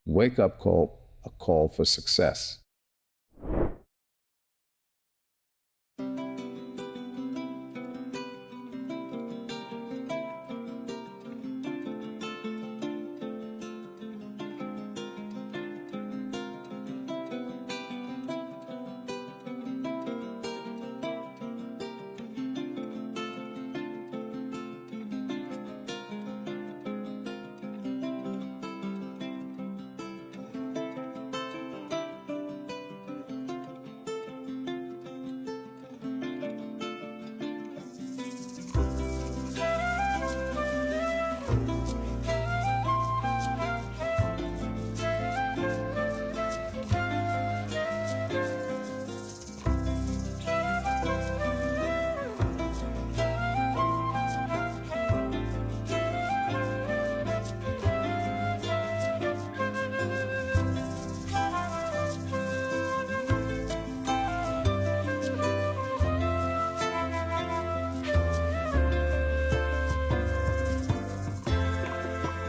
wake-up call, a call for success.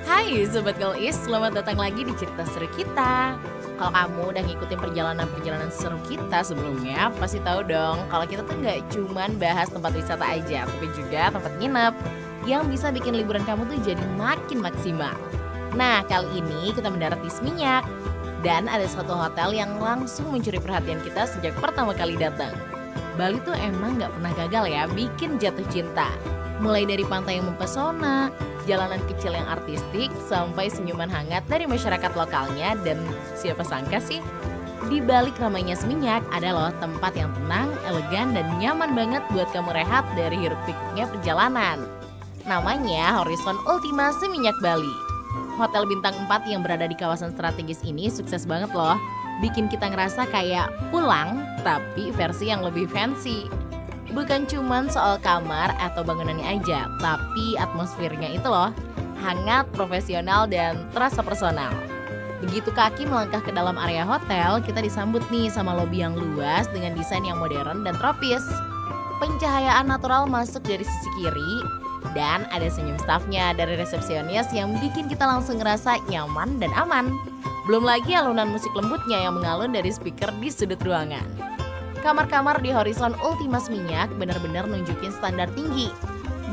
Hai Sobat Golis, selamat datang lagi di cerita seru kita. Kalau kamu udah ngikutin perjalanan-perjalanan seru kita sebelumnya, pasti tahu dong kalau kita tuh nggak cuman bahas tempat wisata aja, tapi juga tempat nginep yang bisa bikin liburan kamu tuh jadi makin maksimal. Nah, kali ini kita mendarat di Seminyak dan ada satu hotel yang langsung mencuri perhatian kita sejak pertama kali datang. Bali tuh emang nggak pernah gagal ya bikin jatuh cinta. Mulai dari pantai yang mempesona, jalanan kecil yang artistik, sampai senyuman hangat dari masyarakat lokalnya. Dan siapa sangka sih, di balik ramainya Seminyak ada loh tempat yang tenang, elegan, dan nyaman banget buat kamu rehat dari hiruk pikuknya perjalanan. Namanya Horizon Ultima Seminyak Bali. Hotel bintang 4 yang berada di kawasan strategis ini sukses banget loh. Bikin kita ngerasa kayak pulang, tapi versi yang lebih fancy. Bukan cuman soal kamar atau bangunannya aja, tapi atmosfernya itu loh, hangat, profesional, dan terasa personal. Begitu kaki melangkah ke dalam area hotel, kita disambut nih sama lobi yang luas dengan desain yang modern dan tropis. Pencahayaan natural masuk dari sisi kiri, dan ada senyum stafnya dari resepsionis yang bikin kita langsung ngerasa nyaman dan aman. Belum lagi alunan musik lembutnya yang mengalun dari speaker di sudut ruangan. Kamar-kamar di Horizon Ultima Seminyak benar-benar nunjukin standar tinggi.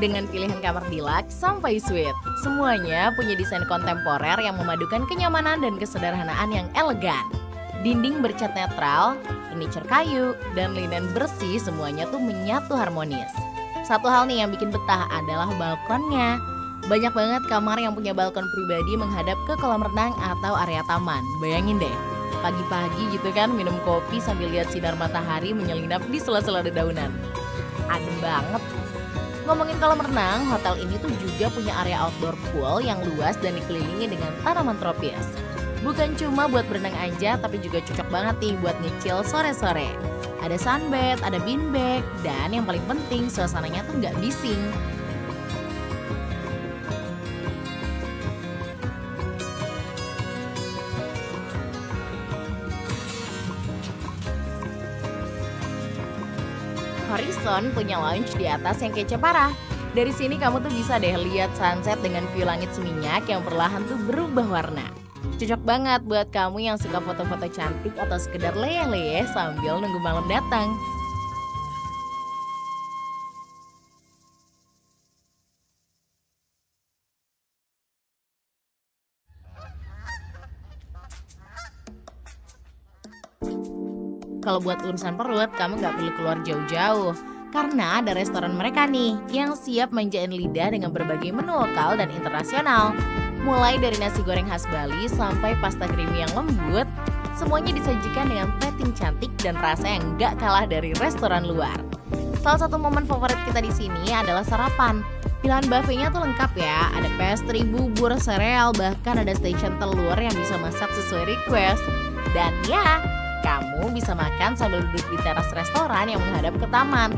Dengan pilihan kamar deluxe sampai suite, semuanya punya desain kontemporer yang memadukan kenyamanan dan kesederhanaan yang elegan. Dinding bercat netral, furniture kayu, dan linen bersih semuanya tuh menyatu harmonis. Satu hal nih yang bikin betah adalah balkonnya. Banyak banget kamar yang punya balkon pribadi menghadap ke kolam renang atau area taman. Bayangin deh, pagi-pagi gitu kan minum kopi sambil lihat sinar matahari menyelinap di sela-sela dedaunan. Adem banget. Ngomongin kolam renang, hotel ini tuh juga punya area outdoor pool yang luas dan dikelilingi dengan tanaman tropis. Bukan cuma buat berenang aja, tapi juga cocok banget nih buat nyicil sore-sore. Ada sunbed, ada beanbag, dan yang paling penting suasananya tuh nggak bising. Horizon punya lounge di atas yang kece parah. Dari sini kamu tuh bisa deh lihat sunset dengan view langit Seminyak yang perlahan tuh berubah warna. Cocok banget buat kamu yang suka foto-foto cantik atau sekedar leyeh-leyeh sambil nunggu malam datang. Kalau buat urusan perut, kamu nggak perlu keluar jauh-jauh. Karena ada restoran mereka nih, yang siap manjain lidah dengan berbagai menu lokal dan internasional. Mulai dari nasi goreng khas Bali sampai pasta creamy yang lembut, semuanya disajikan dengan plating cantik dan rasa yang nggak kalah dari restoran luar. Salah satu momen favorit kita di sini adalah sarapan. Pilihan buffetnya tuh lengkap ya, ada pastry, bubur, sereal, bahkan ada station telur yang bisa masak sesuai request. Dan ya, kamu bisa makan sambil duduk di teras restoran yang menghadap ke taman.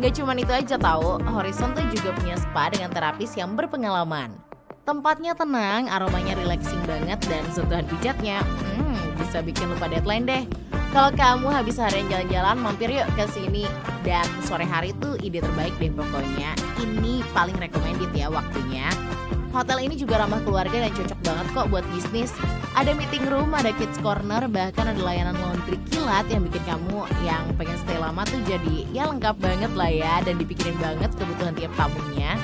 Gak cuma itu aja tahu, Horizon tuh juga punya spa dengan terapis yang berpengalaman. Tempatnya tenang, aromanya relaxing banget, dan sentuhan pijatnya bisa bikin lupa deadline deh. Kalau kamu habis harian jalan-jalan, mampir yuk ke sini. Dan sore hari tuh ide terbaik deh pokoknya. Ini paling recommended ya waktunya. Hotel ini juga ramah keluarga dan cocok banget kok buat bisnis. Ada meeting room, ada kids corner, bahkan ada layanan laundry kilat yang bikin kamu yang pengen stay lama tuh jadi ya lengkap banget lah ya, dan dipikirin banget kebutuhan tiap tamunya.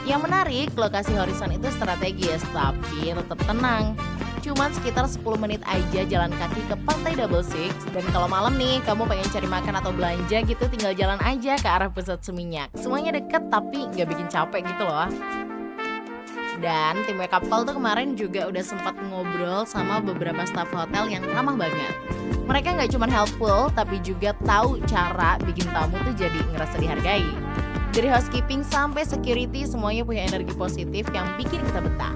Yang menarik, lokasi Horizon itu strategis tapi tetap tenang. Cuman sekitar 10 menit aja jalan kaki ke Pantai Double Six. Dan kalau malam nih kamu pengen cari makan atau belanja gitu, tinggal jalan aja ke arah Pusat Seminyak. Semuanya deket tapi nggak bikin capek gitu loh. Dan tim Wake Up Call tuh kemarin juga udah sempat ngobrol sama beberapa staf hotel yang ramah banget. Mereka nggak cuma helpful tapi juga tahu cara bikin tamu tuh jadi ngerasa dihargai. Dari housekeeping sampai security, semuanya punya energi positif yang bikin kita betah.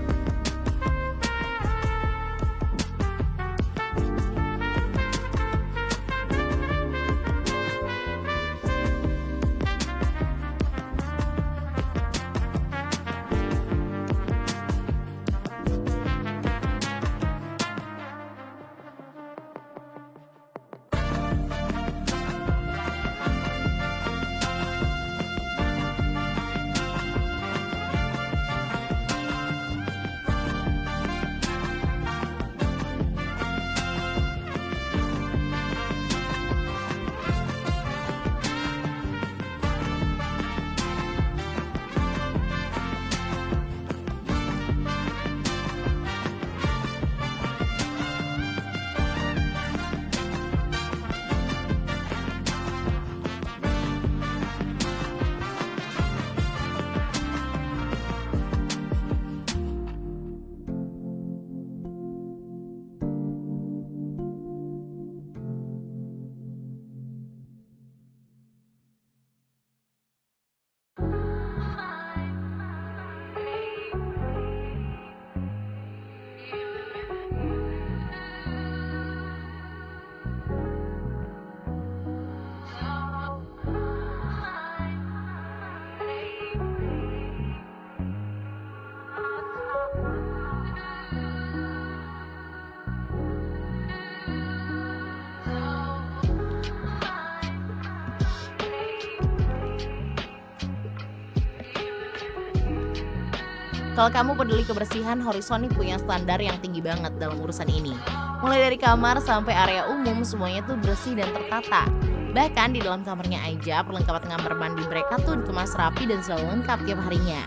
Kalau kamu peduli kebersihan, Horizon nih punya standar yang tinggi banget dalam urusan ini. Mulai dari kamar sampai area umum, semuanya tuh bersih dan tertata. Bahkan di dalam kamarnya aja, perlengkapan kamar mandi mereka tuh dikemas rapi dan selalu lengkap tiap harinya.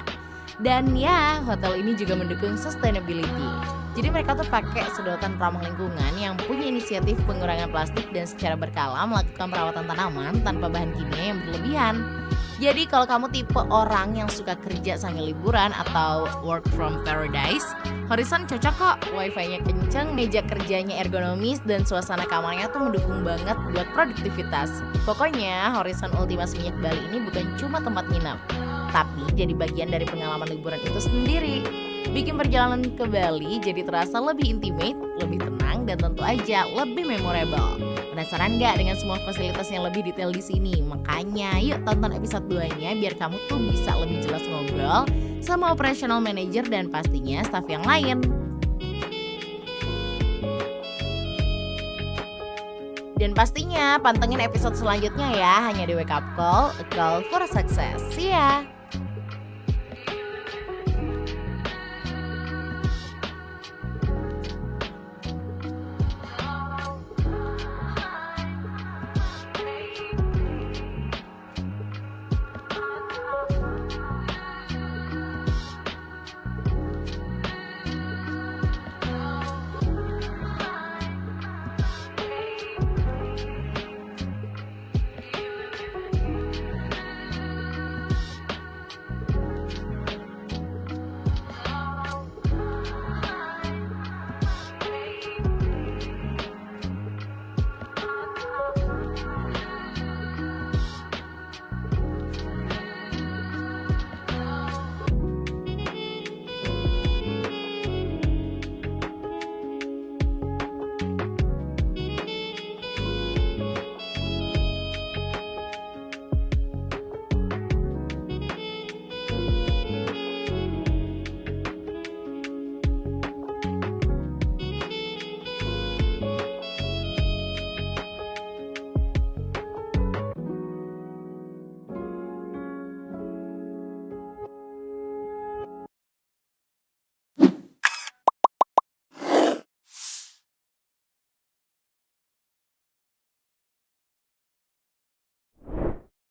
Dan ya, hotel ini juga mendukung sustainability. Jadi mereka tuh pakai sedotan ramah lingkungan yang punya inisiatif pengurangan plastik dan secara berkala melakukan perawatan tanaman tanpa bahan kimia yang berlebihan. Jadi kalau kamu tipe orang yang suka kerja sambil liburan atau work from paradise, Horizon cocok kok. Wifi-nya kenceng, meja kerjanya ergonomis, dan suasana kamarnya tuh mendukung banget buat produktivitas. Pokoknya Horizon Ultima Seminyak Bali ini bukan cuma tempat nginap, tapi jadi bagian dari pengalaman liburan itu sendiri. Bikin perjalanan ke Bali jadi terasa lebih intimate, lebih tenang, dan tentu aja lebih memorable. Penasaran gak dengan semua fasilitas yang lebih detail di sini? Makanya yuk tonton episode 2-nya biar kamu tuh bisa lebih jelas ngobrol sama operational manager dan pastinya staff yang lain. Dan pastinya pantengin episode selanjutnya ya, hanya di Wake Up Call, a call for success. See ya!